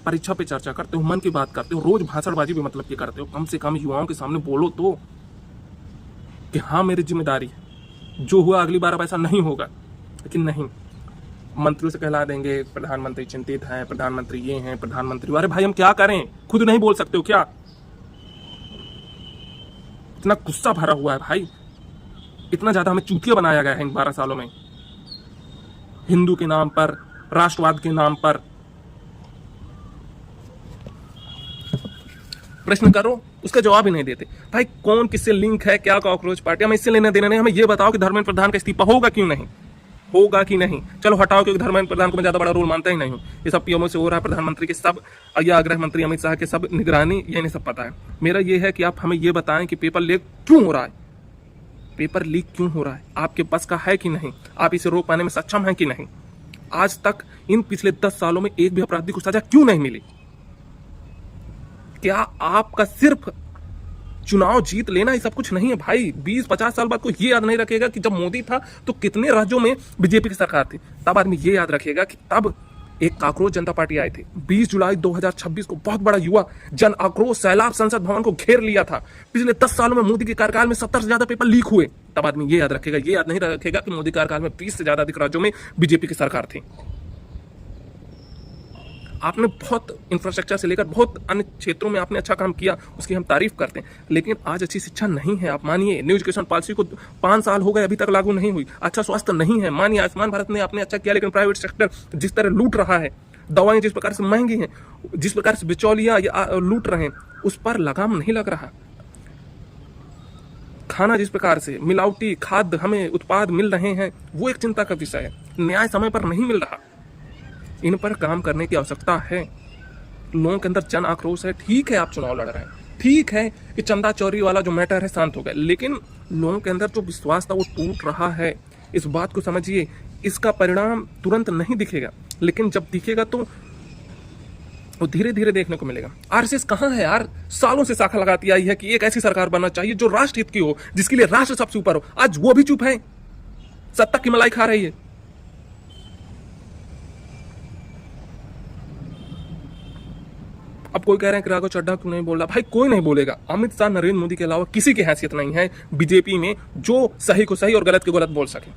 परीक्षा पे चर्चा करते हो, मन की बात करते हो, रोज भाषणबाजी भी मतलब की करते हो, कम से कम युवाओं के सामने बोलो तो कि हाँ मेरी जिम्मेदारी है, जो हुआ अगली बार अब ऐसा नहीं होगा। लेकिन नहीं, मंत्रियों से कहला देंगे प्रधानमंत्री चिंतित हैं, प्रधानमंत्री ये हैं, प्रधानमंत्री। अरे भाई हम क्या करें, खुद नहीं बोल सकते हो क्या? इतना गुस्सा भरा हुआ है भाई, इतना ज्यादा हमें चूतिया बनाया गया है इन 12 सालों में, हिंदू के नाम पर, राष्ट्रवाद के नाम पर। प्रश्न करो, उसका जवाब ही नहीं देते। भाई कौन किससे लिंक है, क्या कॉकरोच पार्टी, हमें इससे लेना देना नहीं। हमें ये बताओ कि धर्मेंद्र प्रधान का इस्तीफा होगा क्यों नहीं, होगा कि नहीं। चलो हटाओ, क्योंकि धर्मेंद्र प्रधान को मैं ज्यादा बड़ा रोल मानता ही नहीं हूँ। ये सब पीएमओ से हो रहा है, प्रधानमंत्री के सब या गृह मंत्री अमित शाह के सब निगरानी, ये नहीं सब पता है। मेरा ये है कि आप हमें ये बताएं कि पेपर लीक क्यों हो रहा है, पेपर लीक क्यों हो रहा है, आपके बस का है कि नहीं, आप इसे रोक पाने में सक्षम हैं कि नहीं। आज तक इन पिछले 10 सालों में एक भी अपराधी को सजा क्यों नहीं मिली? क्या आपका सिर्फ चुनाव जीत लेना ही सब कुछ नहीं है भाई? 20-50 साल बाद कोई ये याद नहीं रखेगा कि जब मोदी था तो कितने राज्यों में बीजेपी की सरकार थी। तब आदमी ये याद रखेगा कि तब एक कांकरोच जनता पार्टी आई थी। 20 जुलाई 2026 को बहुत बड़ा युवा जन आक्रोश सैलाब संसद भवन को घेर लिया था। पिछले 10 सालों में मोदी के कार्यकाल में 70 से ज्यादा पेपर लीक हुए। तब आदमी ये याद रखेगा, ये याद नहीं रखेगा कि मोदी कार्यकाल में 20 से ज्यादा अधिक राज्यों में बीजेपी की सरकार थी। आपने बहुत इंफ्रास्ट्रक्चर से लेकर बहुत अन्य क्षेत्रों में आपने अच्छा काम किया, उसकी हम तारीफ करते हैं। लेकिन आज अच्छी शिक्षा नहीं है, आप मानिए। न्यू एजुकेशन पॉलिसी को 5 साल हो गए, अभी तक लागू नहीं हुई। अच्छा स्वास्थ्य नहीं है, मानिए। आयुष्मान भारत ने आपने अच्छा किया, लेकिन प्राइवेट सेक्टर जिस तरह लूट रहा है, दवाएं जिस प्रकार से महंगी हैं, जिस प्रकार से बिचौलिया लूट रहे हैं, उस पर लगाम नहीं लग रहा। खाना जिस प्रकार से मिलावटी खाद्य हमें उत्पाद मिल रहे हैं, वो एक चिंता का विषय है। न्याय समय पर नहीं मिल रहा, इन पर काम करने की आवश्यकता है। लोगों के अंदर जन आक्रोश है। ठीक है आप चुनाव लड़ रहे हैं, ठीक है कि चंदा चोरी वाला जो मैटर है शांत हो गया, लेकिन लोगों के अंदर जो विश्वास था वो टूट रहा है। इस बात को समझिए। इसका परिणाम तुरंत नहीं दिखेगा, लेकिन जब दिखेगा तो वो धीरे धीरे देखने को मिलेगा। आरएसएस कहाँ है यार? सालों से शाखा लगाती आई है कि एक ऐसी सरकार बनना चाहिए जो राष्ट्रहित की हो, जिसके लिए राष्ट्र सबसे ऊपर हो। आज वो भी चुप है, सत्ता की मलाई खा रही है। अब कोई कह रहे हैं कि राघव चड्ढा क्यों नहीं बोल रहा? भाई कोई नहीं बोलेगा। अमित शाह, नरेंद्र मोदी के अलावा किसी की हैसियत नहीं है बीजेपी में जो सही को सही और गलत को गलत बोल सके।